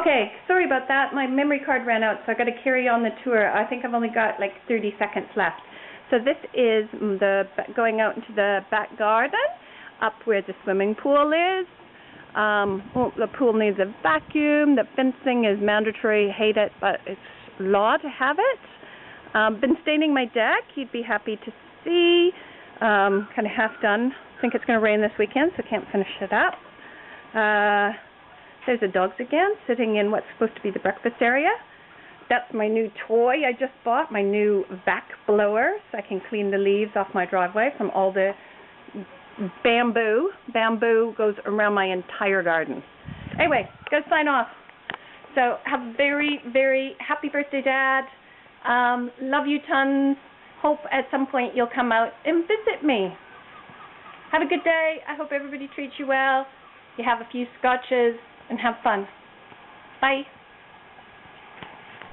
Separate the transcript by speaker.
Speaker 1: Okay, sorry about that. My memory card ran out, so I got to carry on the tour. I think I've only got like 30 seconds left. So this is going out into the back garden, up where the swimming pool is. The pool needs a vacuum. The fencing is mandatory. Hate it, but it's law to have it. Been staining my deck. You'd be happy to see. Kind of half done. Think it's going to rain this weekend, so can't finish it up. There's the dogs again, sitting in what's supposed to be the breakfast area. That's my new toy I just bought, my new vac blower, so I can clean the leaves off my driveway from all the bamboo. Bamboo goes around my entire garden. Anyway, gotta sign off. So have a very, very happy birthday, Dad. Love you tons. Hope at some point you'll come out and visit me. Have a good day. I hope everybody treats you well. You have a few scotches and have fun. Bye.